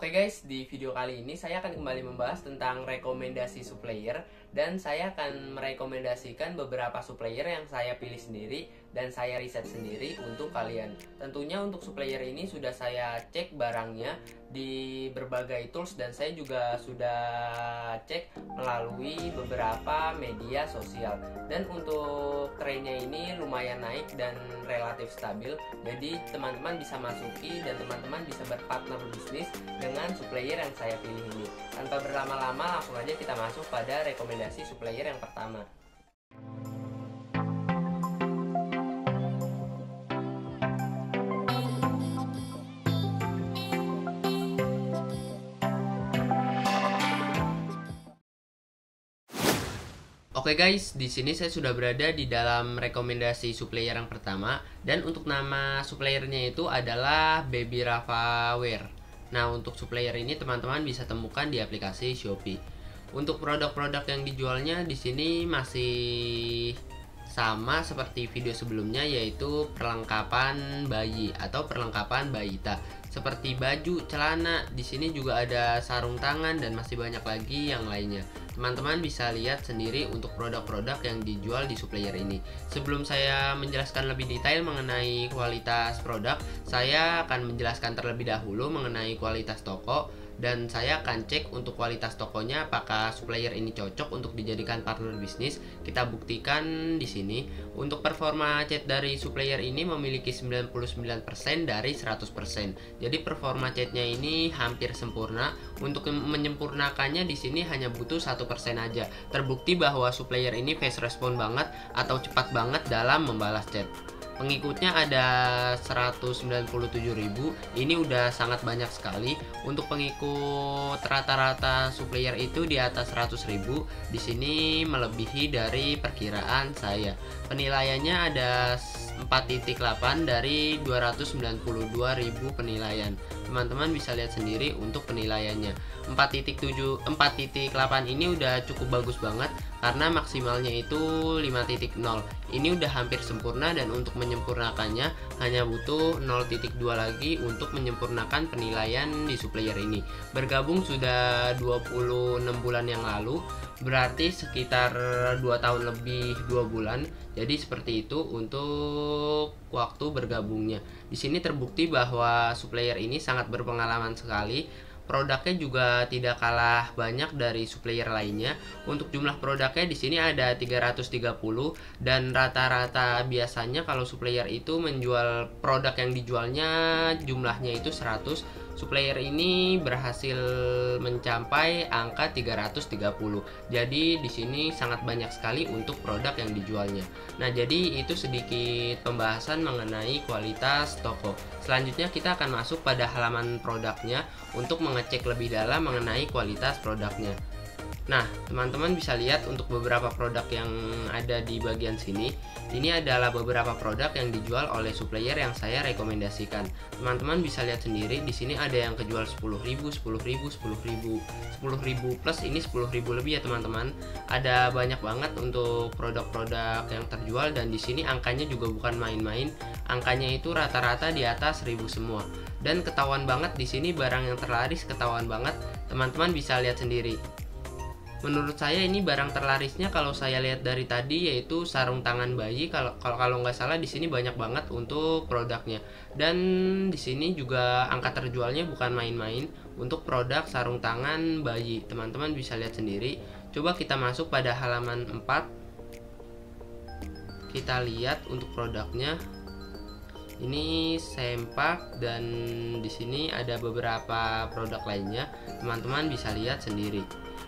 Oke guys, di video kali ini saya akan kembali membahas tentang rekomendasi supplier. Dan saya akan merekomendasikan beberapa supplier yang saya pilih sendiri dan saya riset sendiri untuk kalian. Tentunya untuk supplier ini sudah saya cek barangnya di berbagai tools, dan saya juga sudah cek melalui beberapa media sosial. Dan untuk trennya ini lumayan naik dan relatif stabil, jadi teman-teman bisa masuki dan teman-teman bisa berpartner bisnis dengan supplier yang saya pilih ini. Tanpa berlama-lama, langsung aja kita masuk pada rekomendasi supplier yang pertama. Oke guys, di sini saya sudah berada di dalam rekomendasi supplier yang pertama, dan untuk nama suppliernya itu adalah Baby Rafa Wear. Nah, untuk supplier ini teman-teman bisa temukan di aplikasi Shopee. Untuk produk-produk yang dijualnya di sini masih sama seperti video sebelumnya, yaitu perlengkapan bayi atau perlengkapan balita seperti baju, celana. Di sini juga ada sarung tangan dan masih banyak lagi yang lainnya. Teman-teman bisa lihat sendiri untuk produk-produk yang dijual di supplier ini. Sebelum saya menjelaskan lebih detail mengenai kualitas produk, saya akan menjelaskan terlebih dahulu mengenai kualitas toko, dan saya akan cek untuk kualitas tokonya apakah supplier ini cocok untuk dijadikan partner bisnis. Kita buktikan di sini. Untuk performa cat dari supplier ini memiliki 99% dari 100%. Jadi performa catnya ini hampir sempurna. Untuk menyempurnakannya di sini hanya butuh 1% aja. Terbukti bahwa supplier ini fast respon banget atau cepat banget dalam membalas chat. Pengikutnya ada 197.000. Ini udah sangat banyak sekali. Untuk pengikut rata-rata supplier itu di atas 100.000. Di sini melebihi dari perkiraan saya. Penilaiannya ada 4.8 dari 292.000 penilaian. Teman-teman bisa lihat sendiri untuk penilaiannya. 4.8 ini udah cukup bagus banget karena maksimalnya itu 5.0. Ini udah hampir sempurna, dan untuk menyempurnakannya hanya butuh 0.2 lagi untuk menyempurnakan penilaian di supplier ini. Bergabung sudah 26 bulan yang lalu, berarti sekitar 2 tahun lebih 2 bulan. Jadi seperti itu untuk waktu bergabungnya. Di sini terbukti bahwa supplier ini sangat berpengalaman sekali. Produknya juga tidak kalah banyak dari supplier lainnya. Untuk jumlah produknya di sini ada 330, dan rata-rata biasanya kalau supplier itu menjual produk yang dijualnya jumlahnya itu 100. Supplier ini berhasil mencapai angka 330. Jadi di sini sangat banyak sekali untuk produk yang dijualnya. Nah, jadi itu sedikit pembahasan mengenai kualitas toko. Selanjutnya kita akan masuk pada halaman produknya untuk mengecek lebih dalam mengenai kualitas produknya. Nah, teman-teman bisa lihat untuk beberapa produk yang ada di bagian sini. Ini adalah beberapa produk yang dijual oleh supplier yang saya rekomendasikan. Teman-teman bisa lihat sendiri, di sini ada yang kejual 10.000, 10.000, 10.000, 10.000 plus ini 10.000 lebih ya teman-teman. Ada banyak banget untuk produk-produk yang terjual, dan di sini angkanya juga bukan main-main. Angkanya itu rata-rata di atas 1.000 semua. Dan ketahuan banget di sini barang yang terlaris, ketahuan banget. Teman-teman bisa lihat sendiri. Menurut saya ini barang terlarisnya kalau saya lihat dari tadi yaitu sarung tangan bayi. Kalau nggak salah di sini banyak banget untuk produknya. Dan di sini juga angka terjualnya bukan main-main untuk produk sarung tangan bayi. Teman-teman bisa lihat sendiri. Coba kita masuk pada halaman 4. Kita lihat untuk produknya. Ini sempak, dan di sini ada beberapa produk lainnya. Teman-teman bisa lihat sendiri.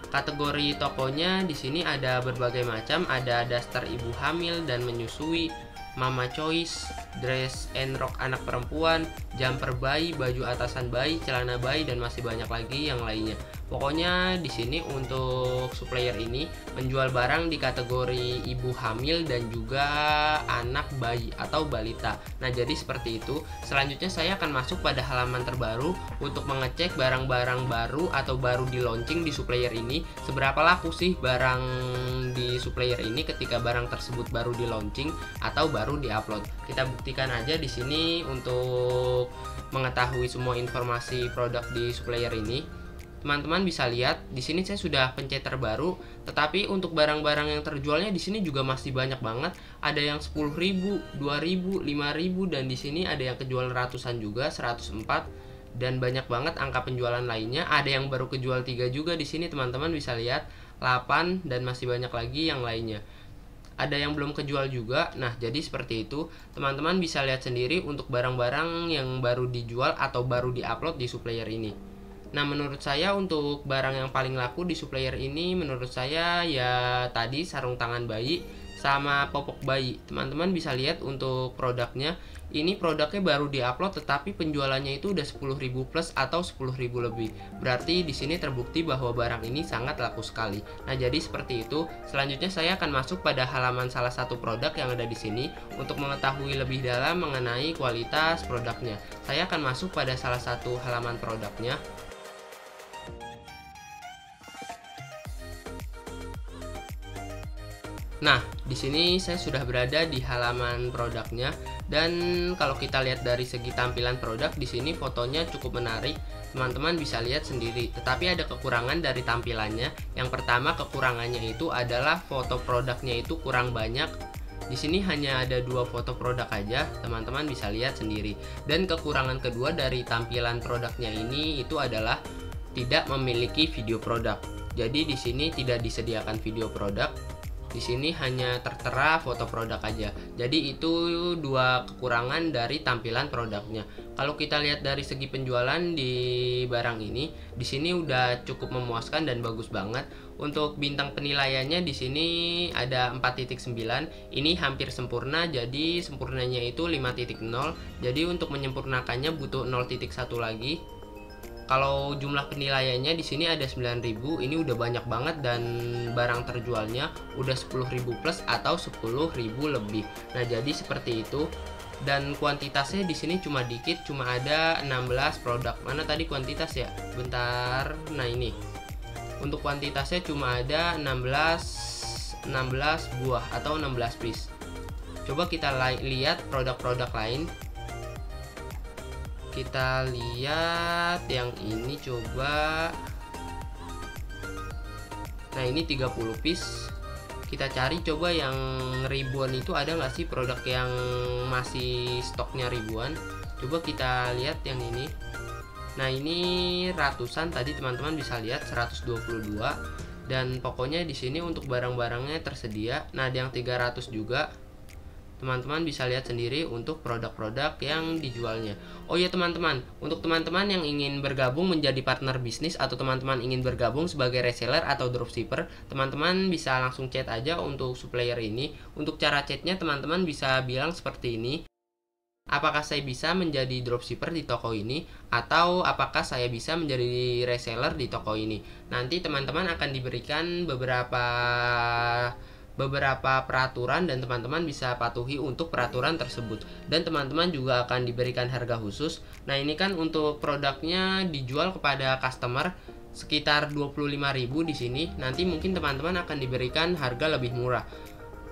Kategori tokonya di sini ada berbagai macam, ada daster ibu hamil dan menyusui, mama choice, dress and rok anak perempuan, jumper bayi, baju atasan bayi, celana bayi, dan masih banyak lagi yang lainnya. Pokoknya di sini untuk supplier ini menjual barang di kategori ibu hamil dan juga anak bayi atau balita. Nah, jadi seperti itu. Selanjutnya saya akan masuk pada halaman terbaru untuk mengecek barang-barang baru atau baru di launching di supplier ini. Seberapa laku sih barang di supplier ini ketika barang tersebut baru di launching atau baru baru diupload. Kita buktikan aja di sini untuk mengetahui semua informasi produk di supplier ini. Teman-teman bisa lihat di sini saya sudah pencet terbaru, tetapi untuk barang-barang yang terjualnya di sini juga masih banyak banget. Ada yang 10.000, 2.000, 5.000 dan di sini ada yang kejual ratusan juga, 104 dan banyak banget angka penjualan lainnya. Ada yang baru kejual 3 juga di sini, teman-teman bisa lihat 8 dan masih banyak lagi yang lainnya. Ada yang belum kejual juga. Nah, jadi seperti itu. Teman-teman bisa lihat sendiri untuk barang-barang yang baru dijual atau baru diupload di supplier ini. Nah, menurut saya untuk barang yang paling laku di supplier ini menurut saya ya tadi sarung tangan bayi sama popok bayi. Teman-teman bisa lihat untuk produknya. Ini produknya baru diupload tetapi penjualannya itu udah 10.000 plus atau 10.000 lebih. Berarti di sini terbukti bahwa barang ini sangat laku sekali. Nah, jadi seperti itu. Selanjutnya saya akan masuk pada halaman salah satu produk yang ada di sini untuk mengetahui lebih dalam mengenai kualitas produknya. Saya akan masuk pada salah satu halaman produknya. Nah, di sini saya sudah berada di halaman produknya dan kalau kita lihat dari segi tampilan produk di sini fotonya cukup menarik. Teman-teman bisa lihat sendiri. Tetapi ada kekurangan dari tampilannya. Yang pertama kekurangannya itu adalah foto produknya itu kurang banyak. Di sini hanya ada 2 foto produk aja, teman-teman bisa lihat sendiri. Dan kekurangan kedua dari tampilan produknya ini itu adalah tidak memiliki video produk. Jadi di sini tidak disediakan video produk. Di sini hanya tertera foto produk aja. Jadi itu 2 kekurangan dari tampilan produknya. Kalau kita lihat dari segi penjualan di barang ini, di sini udah cukup memuaskan dan bagus banget. Untuk bintang penilaiannya di sini ada 4.9. Ini hampir sempurna, jadi sempurnanya itu 5.0. Jadi untuk menyempurnakannya butuh 0.1 lagi. Kalau jumlah penilaiannya di sini ada 9.000, ini udah banyak banget dan barang terjualnya udah 10.000 plus atau 10.000 lebih. Nah, jadi seperti itu. Dan kuantitasnya di sini cuma dikit, cuma ada 16 produk. Mana tadi kuantitas ya? Bentar. Nah, ini. Untuk kuantitasnya cuma ada 16 buah atau 16 piece. Coba kita lihat produk-produk lain. Kita lihat yang ini coba. Nah, ini 30 piece. Kita cari coba yang ribuan itu ada nggak sih produk yang masih stoknya ribuan. Coba kita lihat yang ini. Nah, ini ratusan tadi teman-teman bisa lihat 122 dan pokoknya di sini untuk barang-barangnya tersedia. Nah, ada yang 300 juga. Teman-teman bisa lihat sendiri untuk produk-produk yang dijualnya. Oh ya teman-teman, untuk teman-teman yang ingin bergabung menjadi partner bisnis atau teman-teman ingin bergabung sebagai reseller atau dropshipper, teman-teman bisa langsung chat aja untuk supplier ini. Untuk cara chatnya teman-teman bisa bilang seperti ini. Apakah saya bisa menjadi dropshipper di toko ini? Atau apakah saya bisa menjadi reseller di toko ini? Nanti teman-teman akan diberikan beberapa peraturan dan teman-teman bisa patuhi untuk peraturan tersebut. Dan teman-teman juga akan diberikan harga khusus. Nah, ini kan untuk produknya dijual kepada customer sekitar 25.000 di sini. Nanti mungkin teman-teman akan diberikan harga lebih murah.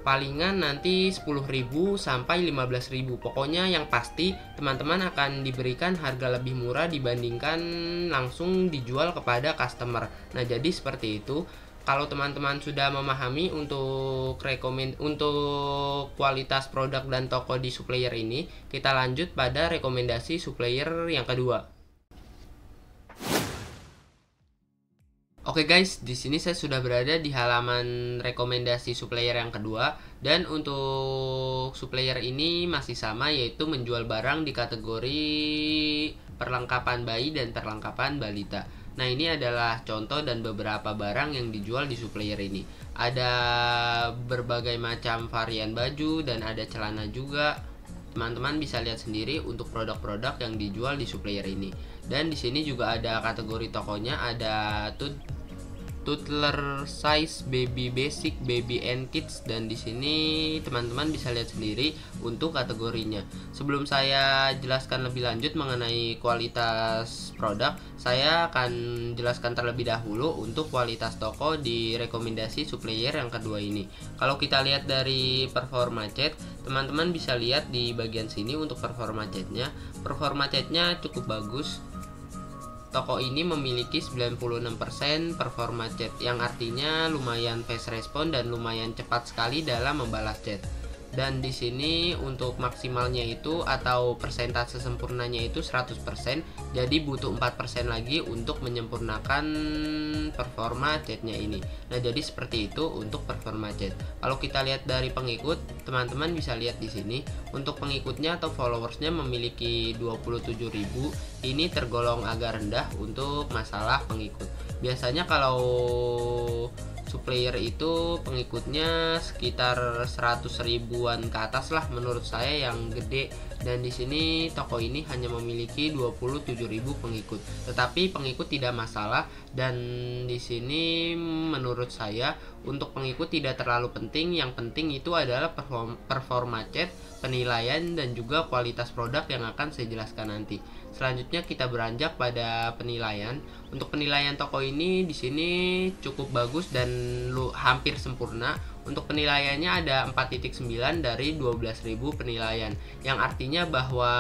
Palingan nanti 10.000 sampai 15.000. Pokoknya yang pasti teman-teman akan diberikan harga lebih murah dibandingkan langsung dijual kepada customer. Nah, jadi seperti itu. Kalau teman-teman sudah memahami untuk kualitas produk dan toko di supplier ini, kita lanjut pada rekomendasi supplier yang kedua. Oke guys, di sini saya sudah berada di halaman rekomendasi supplier yang kedua dan untuk supplier ini masih sama, yaitu menjual barang di kategori perlengkapan bayi dan perlengkapan balita. Nah, ini adalah contoh dan beberapa barang yang dijual di supplier ini. Ada berbagai macam varian baju dan ada celana juga. Teman-teman bisa lihat sendiri untuk produk-produk yang dijual di supplier ini. Dan di sini juga ada kategori tokonya, ada toddler size, baby basic, baby and kids, dan di sini teman-teman bisa lihat sendiri untuk kategorinya. Sebelum saya jelaskan lebih lanjut mengenai kualitas produk, saya akan jelaskan terlebih dahulu untuk kualitas toko di rekomendasi supplier yang kedua ini. Kalau kita lihat dari performa cat, teman-teman bisa lihat di bagian sini untuk performa catnya. Performa catnya cukup bagus. Toko ini memiliki 96% performa chat, yang artinya lumayan fast respon dan lumayan cepat sekali dalam membalas chat. Dan di sini untuk maksimalnya itu atau persentase sempurnanya itu 100%, jadi butuh 4% lagi untuk menyempurnakan performa chatnya ini. Nah, jadi seperti itu untuk performa chat. Kalau kita lihat dari pengikut, teman-teman bisa lihat di sini untuk pengikutnya atau followersnya memiliki 27.000. Ini tergolong agak rendah untuk masalah pengikut. Biasanya kalau supplier itu pengikutnya sekitar 100 ribuan ke atas lah menurut saya yang gede, dan di sini toko ini hanya memiliki 27.000 pengikut. Tetapi pengikut tidak masalah, dan di sini menurut saya untuk pengikut tidak terlalu penting. Yang penting itu adalah performa chat, penilaian, dan juga kualitas produk yang akan saya jelaskan nanti. Selanjutnya kita beranjak pada penilaian. Untuk penilaian toko ini di sini cukup bagus dan hampir sempurna. Untuk penilaiannya ada 4.9 dari 12.000 penilaian, yang artinya bahwa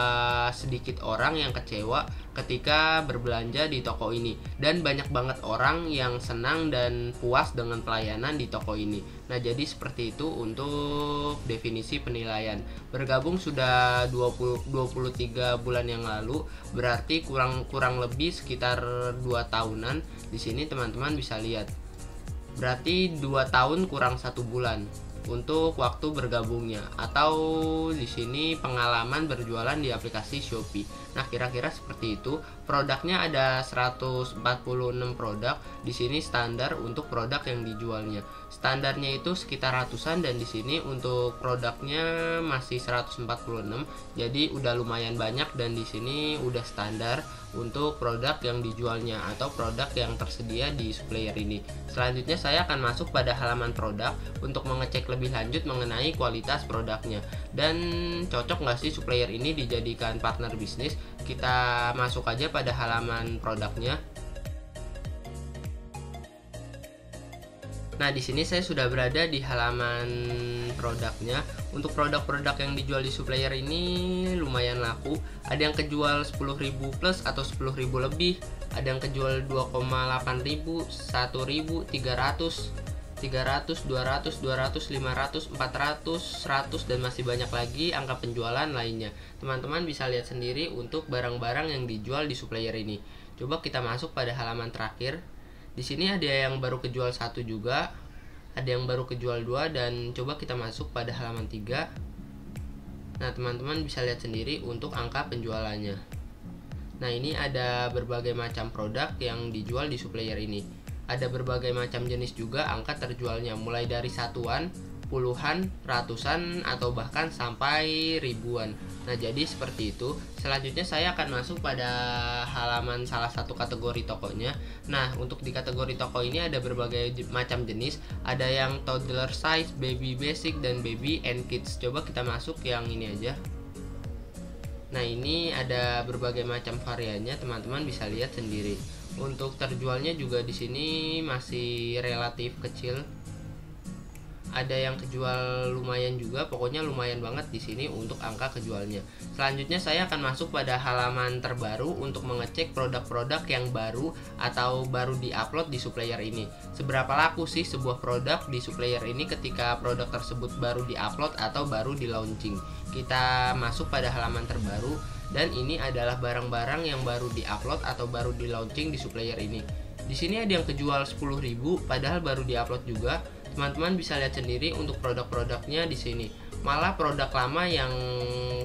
sedikit orang yang kecewa ketika berbelanja di toko ini, dan banyak banget orang yang senang dan puas dengan pelayanan di toko ini. Nah, jadi seperti itu untuk definisi penilaian. Bergabung sudah 23 bulan yang lalu, berarti kurang lebih sekitar 2 tahunan. Di sini teman-teman bisa lihat, berarti 2 tahun kurang 1 bulan untuk waktu bergabungnya, atau di sini pengalaman berjualan di aplikasi Shopee. Nah, kira-kira seperti itu. Produknya ada 146 produk. Di sini standar untuk produk yang dijualnya. Standarnya itu sekitar ratusan, dan di sini untuk produknya masih 146. Jadi udah lumayan banyak, dan di sini udah standar untuk produk yang dijualnya atau produk yang tersedia di supplier ini. Selanjutnya saya akan masuk pada halaman produk untuk mengecek lebih lanjut mengenai kualitas produknya dan cocok nggak sih supplier ini dijadikan partner bisnis. Kita masuk aja pada halaman produknya. Nah, di sini saya sudah berada di halaman produknya. Untuk produk-produk yang dijual di supplier ini lumayan laku. Ada yang kejual 10.000 plus atau 10.000 lebih. Ada yang kejual 2,8.000, 1.000, 300, 200, 500, 400, 100, dan masih banyak lagi angka penjualan lainnya. Teman-teman bisa lihat sendiri untuk barang-barang yang dijual di supplier ini. Coba kita masuk pada halaman terakhir. Di sini ada yang baru kejual 1 juga, ada yang baru kejual 2, dan coba kita masuk pada halaman 3. Nah, teman-teman bisa lihat sendiri untuk angka penjualannya. Nah, ini ada berbagai macam produk yang dijual di supplier ini. Ada berbagai macam jenis juga angka terjualnya, mulai dari satuan, puluhan, ratusan, atau bahkan sampai ribuan. Nah, jadi seperti itu. Selanjutnya saya akan masuk pada halaman salah satu kategori tokonya. Nah, untuk di kategori toko ini ada berbagai macam jenis. Ada yang toddler size, baby basic, dan baby and kids. Coba kita masuk yang ini aja. Nah, ini ada berbagai macam variannya, teman-teman bisa lihat sendiri. Untuk terjualnya juga di sini masih relatif kecil. Ada yang kejual lumayan juga, pokoknya lumayan banget di sini untuk angka kejualnya. Selanjutnya saya akan masuk pada halaman terbaru untuk mengecek produk-produk yang baru atau baru diupload di supplier ini. Seberapa laku sih sebuah produk di supplier ini ketika produk tersebut baru diupload atau baru di launching. Kita masuk pada halaman terbaru, dan ini adalah barang-barang yang baru diupload atau baru di launching di supplier ini. Di sini ada yang kejual 10.000 padahal baru diupload juga. Teman-teman bisa lihat sendiri untuk produk-produknya di sini. Malah produk lama yang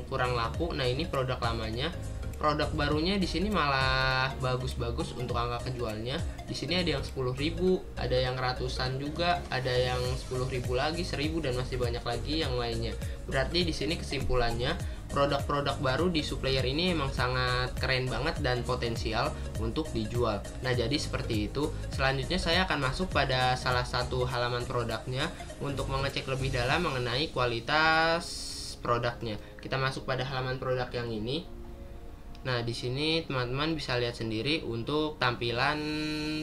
kurang laku. Nah, ini produk lamanya. Produk barunya di sini malah bagus-bagus untuk angka kejualnya. Di sini ada yang 10.000, ada yang ratusan juga, ada yang 10.000 lagi, 1.000, dan masih banyak lagi yang lainnya. Berarti di sini kesimpulannya produk-produk baru di supplier ini emang sangat keren banget dan potensial untuk dijual. Nah, jadi seperti itu. Selanjutnya saya akan masuk pada salah satu halaman produknya untuk mengecek lebih dalam mengenai kualitas produknya. Kita masuk pada halaman produk yang ini. Nah, di sini teman-teman bisa lihat sendiri untuk tampilan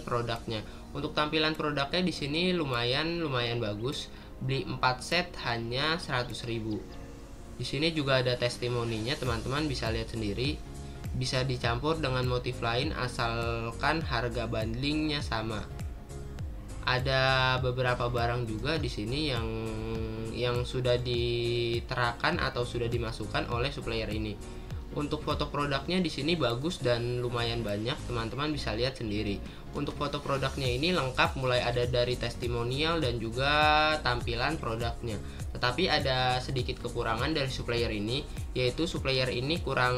produknya. Untuk tampilan produknya di sini lumayan bagus. Beli 4 set hanya 100.000. Di sini juga ada testimoninya, teman-teman bisa lihat sendiri. Bisa dicampur dengan motif lain asalkan harga bundlingnya sama. Ada beberapa barang juga di sini yang sudah diterapkan atau sudah dimasukkan oleh supplier ini. Untuk foto produknya di sini bagus dan lumayan banyak, teman-teman bisa lihat sendiri. Untuk foto produknya ini lengkap, mulai ada dari testimonial dan juga tampilan produknya. Tetapi ada sedikit kekurangan dari supplier ini, yaitu supplier ini kurang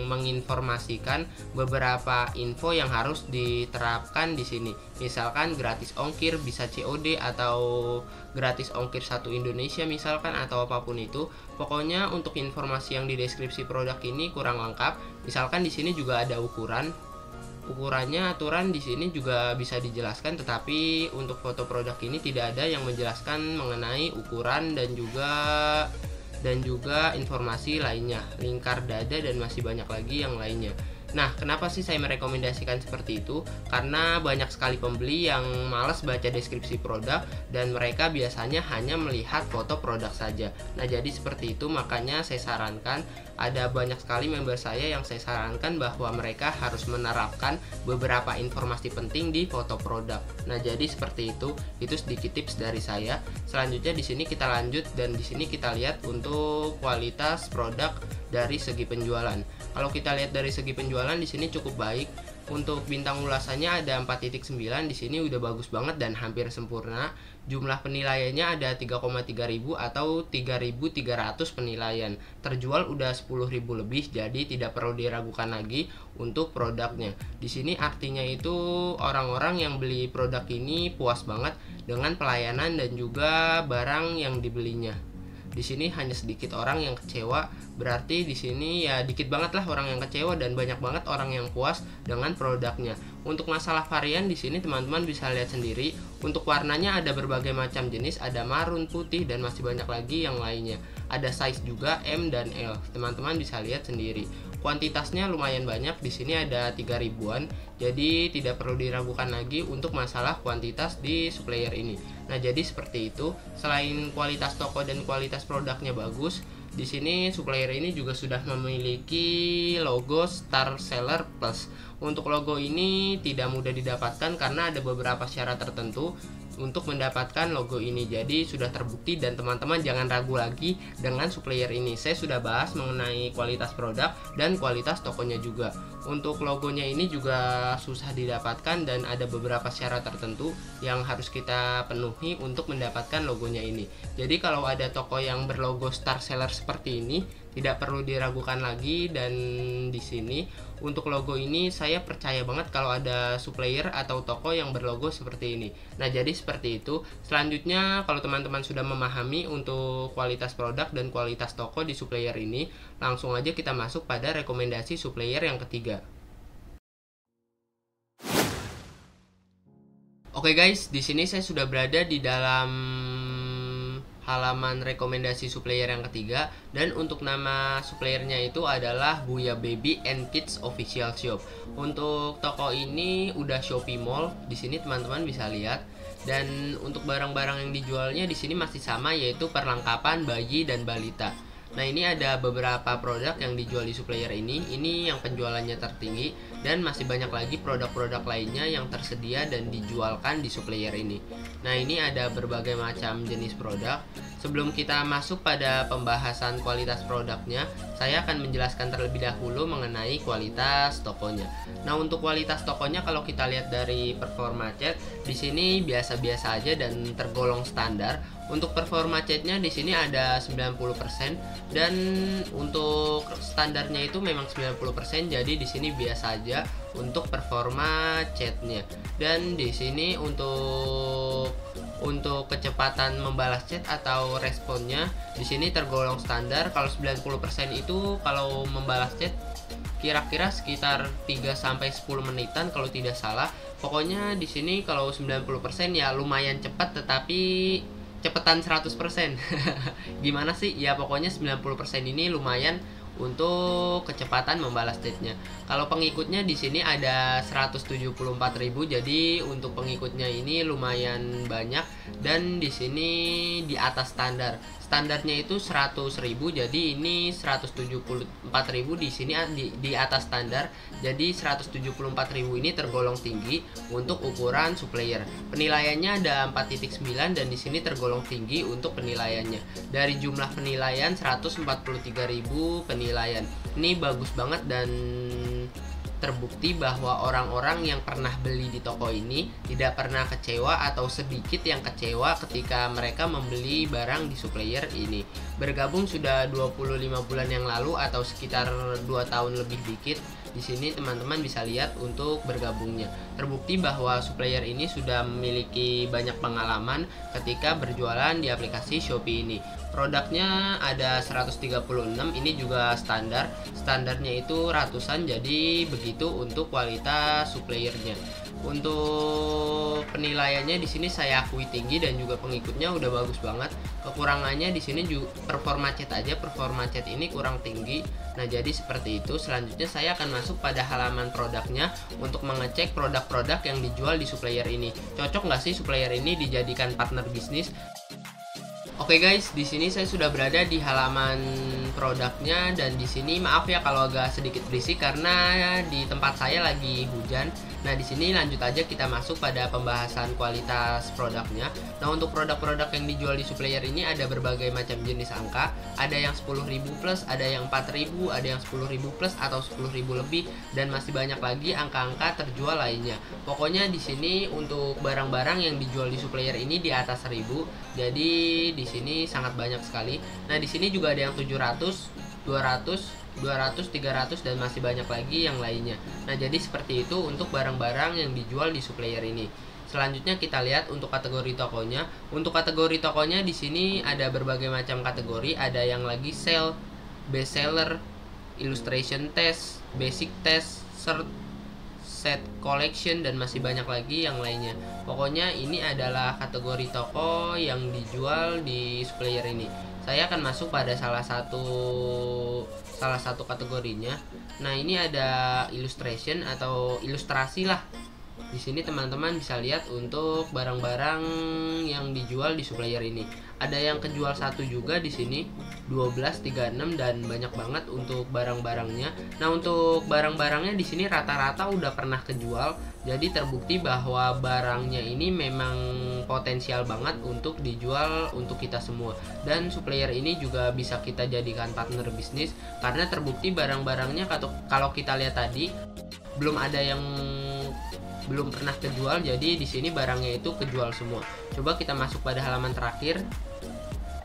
menginformasikan beberapa info yang harus diterapkan di sini. Misalkan gratis ongkir, bisa COD atau gratis ongkir satu Indonesia misalkan, atau apapun itu. Pokoknya untuk informasi yang di deskripsi produk ini kurang lengkap. Misalkan di sini juga ada ukurannya, aturan di sini juga bisa dijelaskan, tetapi untuk foto produk ini tidak ada yang menjelaskan mengenai ukuran dan juga informasi lainnya, lingkar dada dan masih banyak lagi yang lainnya. Nah, kenapa sih saya merekomendasikan seperti itu? Karena banyak sekali pembeli yang malas baca deskripsi produk dan mereka biasanya hanya melihat foto produk saja. Nah, jadi seperti itu, makanya saya sarankan, ada banyak sekali member saya yang saya sarankan bahwa mereka harus menerapkan beberapa informasi penting di foto produk. Nah, jadi seperti itu sedikit tips dari saya. Selanjutnya di sini kita lanjut dan di sini kita lihat untuk kualitas produk dari segi penjualan. Kalau kita lihat dari segi penjualan di sini cukup baik. Untuk bintang ulasannya ada 4.9, di sini udah bagus banget dan hampir sempurna. Jumlah penilaiannya ada 3,3.000 atau 3.300 penilaian. Terjual udah 10.000 lebih, jadi tidak perlu diragukan lagi untuk produknya. Di sini artinya itu orang-orang yang beli produk ini puas banget dengan pelayanan dan juga barang yang dibelinya. Di sini hanya sedikit orang yang kecewa, berarti di sini ya dikit banget lah orang yang kecewa dan banyak banget orang yang puas dengan produknya. Untuk masalah varian di sini teman-teman bisa lihat sendiri. Untuk warnanya ada berbagai macam jenis, ada marun, putih dan masih banyak lagi yang lainnya. Ada size juga M dan L. Teman-teman bisa lihat sendiri. Kuantitasnya lumayan banyak, di sini ada 3.000-an. Jadi tidak perlu diragukan lagi untuk masalah kuantitas di supplier ini. Nah, jadi seperti itu. Selain kualitas toko dan kualitas produknya bagus, di sini supplier ini juga sudah memiliki logo Star Seller Plus. Untuk logo ini tidak mudah didapatkan karena ada beberapa syarat tertentu untuk mendapatkan logo ini. Jadi sudah terbukti dan teman-teman jangan ragu lagi dengan supplier ini. Saya sudah bahas mengenai kualitas produk dan kualitas tokonya juga. Untuk logonya ini juga susah didapatkan dan ada beberapa syarat tertentu yang harus kita penuhi untuk mendapatkan logonya ini. Jadi kalau ada toko yang berlogo Star Seller seperti ini, tidak perlu diragukan lagi. Dan di sini untuk logo ini saya percaya banget kalau ada supplier atau toko yang berlogo seperti ini. Nah, jadi seperti itu. Selanjutnya kalau teman-teman sudah memahami untuk kualitas produk dan kualitas toko di supplier ini, langsung aja kita masuk pada rekomendasi supplier yang ketiga. Oke guys, di sini saya sudah berada di dalam halaman rekomendasi supplier yang ketiga, dan untuk nama suppliernya itu adalah Buya Baby and Kids Official Shop. Untuk toko ini udah Shopee Mall, di sini teman-teman bisa lihat. Dan untuk barang-barang yang dijualnya di sini masih sama, yaitu perlengkapan bayi dan balita. Nah, ini ada beberapa produk yang dijual di supplier ini. Ini yang penjualannya tertinggi dan masih banyak lagi produk-produk lainnya yang tersedia dan dijualkan di supplier ini. Nah, ini ada berbagai macam jenis produk. Sebelum kita masuk pada pembahasan kualitas produknya, saya akan menjelaskan terlebih dahulu mengenai kualitas tokonya. Nah, untuk kualitas tokonya kalau kita lihat dari performa cat, di sini biasa-biasa aja dan tergolong standar. Untuk performa catnya di sini ada 90% dan untuk standarnya itu memang 90%, jadi di sini biasa aja. untuk performa chatnya. Dan di sini untuk kecepatan membalas chat atau responnya di sini tergolong standar. Kalau 90% itu kalau membalas chat kira-kira sekitar 3 sampai 10 menitan kalau tidak salah. Pokoknya di sini kalau 90% ya lumayan cepat, tetapi cepetan 100%. Gimana sih? Ya pokoknya 90% ini lumayan untuk kecepatan membalas chatnya. Kalau pengikutnya di sini ada 174.000, jadi untuk pengikutnya ini lumayan banyak, dan di sini di atas standar. Standarnya itu 100.000, jadi ini 174.000 di sini di atas standar. Jadi 174.000 ini tergolong tinggi untuk ukuran supplier. Penilaiannya ada 4.9 dan di sini tergolong tinggi untuk penilaiannya. Dari jumlah penilaian 143.000 penilaian. Ini bagus banget dan terbukti bahwa orang-orang yang pernah beli di toko ini tidak pernah kecewa atau sedikit yang kecewa ketika mereka membeli barang di supplier ini. Bergabung sudah 25 bulan yang lalu atau sekitar 2 tahun lebih dikit. Di sini teman-teman bisa lihat untuk bergabungnya. Terbukti bahwa supplier ini sudah memiliki banyak pengalaman ketika berjualan di aplikasi Shopee ini. Produknya ada 136, ini juga standar. Standarnya itu ratusan, jadi begitu untuk kualitas suppliernya. Untuk penilaiannya di sini saya akui tinggi dan juga pengikutnya udah bagus banget. Kekurangannya di sini juga performa chat aja, performa chat ini kurang tinggi. Nah, jadi seperti itu. Selanjutnya saya akan masuk pada halaman produknya untuk mengecek produk-produk yang dijual di supplier ini. Cocok nggak sih supplier ini dijadikan partner bisnis? Oke guys, di sini saya sudah berada di halaman produknya, dan di sini maaf ya kalau agak sedikit berisik karena di tempat saya lagi hujan. Nah, di sini lanjut aja kita masuk pada pembahasan kualitas produknya. Nah, untuk produk-produk yang dijual di supplier ini ada berbagai macam jenis angka. Ada yang 10.000 plus, ada yang 4.000, ada yang 10.000 plus atau 10.000 lebih, dan masih banyak lagi angka-angka terjual lainnya. Pokoknya di sini untuk barang-barang yang dijual di supplier ini di atas 1.000. Jadi di sini sangat banyak sekali. Nah, di sini juga ada yang 700, 200, 300 dan masih banyak lagi yang lainnya. Nah, jadi seperti itu untuk barang-barang yang dijual di supplier ini. Selanjutnya kita lihat untuk kategori tokonya. Untuk kategori tokonya di sini ada berbagai macam kategori. Ada yang lagi sale, best seller, illustration test, basic test, search, set collection, dan masih banyak lagi yang lainnya. Pokoknya ini adalah kategori toko yang dijual di supplier ini. Saya akan masuk pada salah satu kategorinya. Nah, ini ada illustration atau ilustrasi lah. Di sini teman-teman bisa lihat untuk barang-barang yang dijual di supplier ini. Ada yang kejual satu juga di sini, 12, 36 dan banyak banget untuk barang-barangnya. Nah, untuk barang-barangnya di sini rata-rata udah pernah kejual. Jadi terbukti bahwa barangnya ini memang potensial banget untuk dijual untuk kita semua. Dan supplier ini juga bisa kita jadikan partner bisnis karena terbukti barang-barangnya kalau kita lihat tadi belum ada yang belum pernah kejual, jadi di sini barangnya itu kejual semua. Coba kita masuk pada halaman terakhir.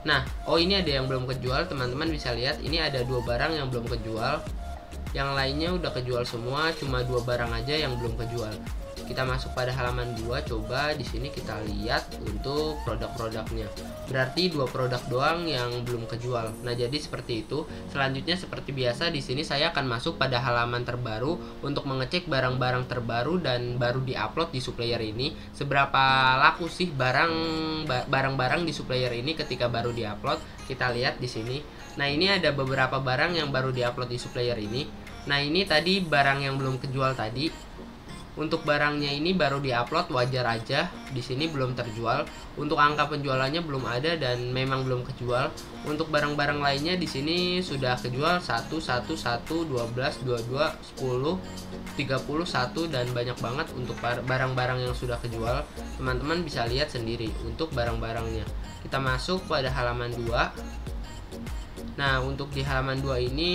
Nah, ini ada yang belum kejual, teman-teman bisa lihat ini ada 2 barang yang belum kejual. Yang lainnya udah kejual semua, cuma 2 barang aja yang belum kejual. Kita masuk pada halaman 2, coba di sini kita lihat untuk produk-produknya. Berarti 2 produk doang yang belum kejual. Nah, jadi seperti itu. Selanjutnya seperti biasa di sini saya akan masuk pada halaman terbaru untuk mengecek barang-barang terbaru dan baru diupload di supplier ini. Seberapa laku sih barang-barang di supplier ini ketika baru diupload? Kita lihat di sini. Nah, ini ada beberapa barang yang baru diupload di supplier ini. Nah, ini tadi barang yang belum kejual tadi. Untuk barangnya ini baru diupload, wajar aja. Di sini belum terjual. Untuk angka penjualannya belum ada dan memang belum kejual. Untuk barang-barang lainnya di sini sudah kejual 1, 1, 1, 12, 22, 10, 31 dan banyak banget untuk barang-barang yang sudah kejual. Teman-teman bisa lihat sendiri untuk barang-barangnya. Kita masuk pada halaman 2. Nah, untuk di halaman 2 ini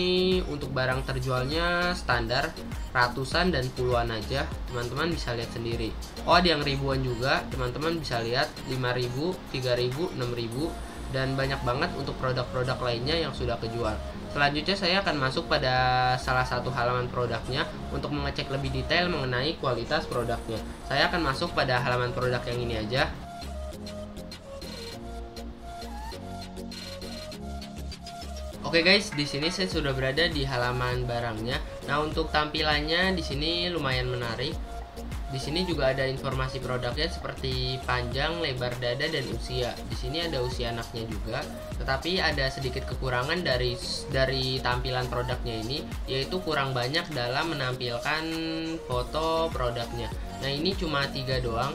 untuk barang terjualnya standar ratusan dan puluhan aja. Teman-teman bisa lihat sendiri. Ada yang ribuan juga. Teman-teman bisa lihat 5.000, 3.000, 6.000 dan banyak banget untuk produk-produk lainnya yang sudah kejual. Selanjutnya saya akan masuk pada salah satu halaman produknya untuk mengecek lebih detail mengenai kualitas produknya. Saya akan masuk pada halaman produk yang ini aja. Oke guys, di sini saya sudah berada di halaman barangnya. Nah, untuk tampilannya di sini lumayan menarik. Di sini juga ada informasi produknya seperti panjang, lebar dada, dan usia. Di sini ada usia anaknya juga, tetapi ada sedikit kekurangan dari tampilan produknya ini, yaitu kurang banyak dalam menampilkan foto produknya. Nah, ini cuma 3 doang.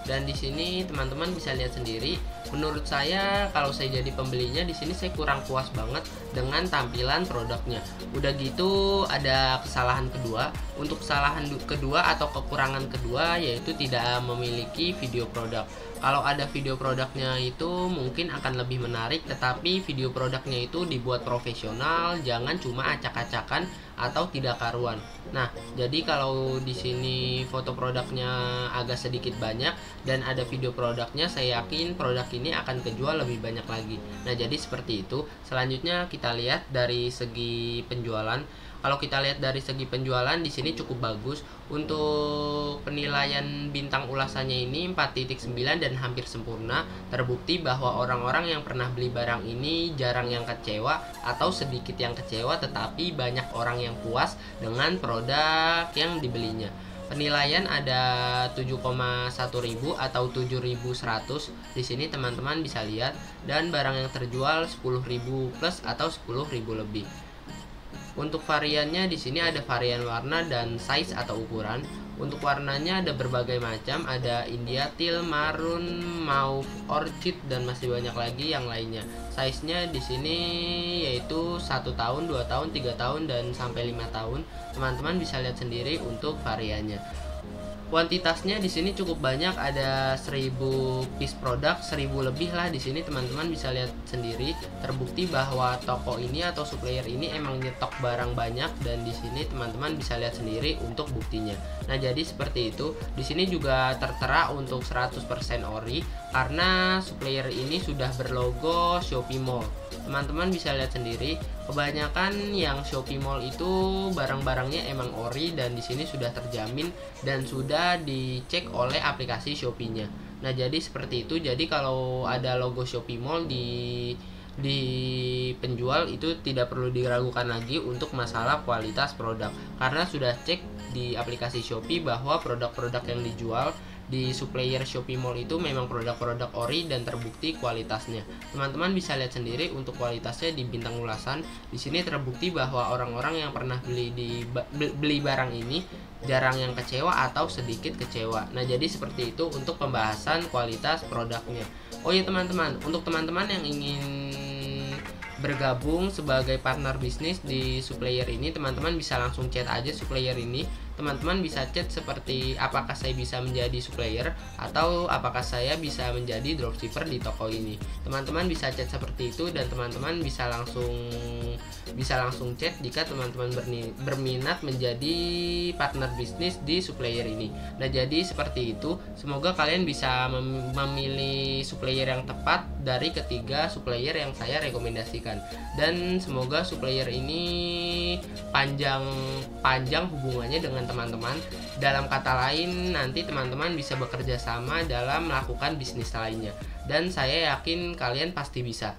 Dan di sini teman-teman bisa lihat sendiri. Menurut saya, kalau saya jadi pembelinya, di sini saya kurang puas banget dengan tampilan produknya. Udah gitu ada kesalahan kedua. Untuk kesalahan kedua atau kekurangan kedua yaitu tidak memiliki video produk. Kalau ada video produknya itu mungkin akan lebih menarik, tetapi video produknya itu dibuat profesional, jangan cuma acak-acakan atau tidak karuan. Nah, jadi kalau di sini foto produknya agak sedikit banyak dan ada video produknya, saya yakin produk ini akan kejual lebih banyak lagi. Nah, jadi seperti itu. Selanjutnya kita lihat dari segi penjualan. Kalau kita lihat dari segi penjualan di sini cukup bagus. Untuk penilaian bintang ulasannya ini 4.9 dan hampir sempurna. Terbukti bahwa orang-orang yang pernah beli barang ini jarang yang kecewa atau sedikit yang kecewa, tetapi banyak orang yang puas dengan produk yang dibelinya. Penilaian ada 7,1.000 atau 7.100. Di sini teman-teman bisa lihat, dan barang yang terjual 10.000 plus atau 10.000 lebih. Untuk variannya di sini ada varian warna dan size atau ukuran. Untuk warnanya ada berbagai macam, ada India Teal, Maroon, Mauve, Orchid, dan masih banyak lagi yang lainnya. Size-nya di sini yaitu 1 tahun, 2 tahun, 3 tahun, dan sampai 5 tahun. Teman-teman bisa lihat sendiri untuk variannya. Kuantitasnya di sini cukup banyak, ada 1000 piece produk, 1000 lebih lah di sini teman-teman bisa lihat sendiri. Terbukti bahwa toko ini atau supplier ini emang nyetok barang banyak, dan di sini teman-teman bisa lihat sendiri untuk buktinya. Nah, jadi seperti itu. Di sini juga tertera untuk 100% ori karena supplier ini sudah berlogo Shopee Mall. Teman-teman bisa lihat sendiri, kebanyakan yang Shopee Mall itu barang-barangnya emang ori, dan di sini sudah terjamin dan sudah dicek oleh aplikasi Shopee-nya. Nah, jadi seperti itu. Jadi kalau ada logo Shopee Mall di penjual itu tidak perlu diragukan lagi untuk masalah kualitas produk, karena sudah cek di aplikasi Shopee bahwa produk-produk yang dijual di supplier Shopee Mall itu memang produk-produk ori dan terbukti kualitasnya. Teman-teman bisa lihat sendiri untuk kualitasnya di bintang ulasan. Di sini terbukti bahwa orang-orang yang pernah beli barang ini jarang yang kecewa atau sedikit kecewa. Nah, jadi seperti itu untuk pembahasan kualitas produknya. Oh ya teman-teman, untuk teman-teman yang ingin bergabung sebagai partner bisnis di supplier ini, teman-teman bisa langsung chat aja supplier ini. Teman-teman bisa chat seperti apakah saya bisa menjadi supplier atau apakah saya bisa menjadi dropshipper di toko ini. Teman-teman bisa chat seperti itu, dan teman-teman bisa langsung chat jika teman-teman berminat menjadi partner bisnis di supplier ini. Nah, jadi seperti itu. Semoga kalian bisa memilih supplier yang tepat dari ketiga supplier yang saya rekomendasikan, dan semoga supplier ini panjang hubungannya dengan teman-teman. Dalam kata lain, nanti teman-teman bisa bekerja sama dalam melakukan bisnis lainnya, dan saya yakin kalian pasti bisa.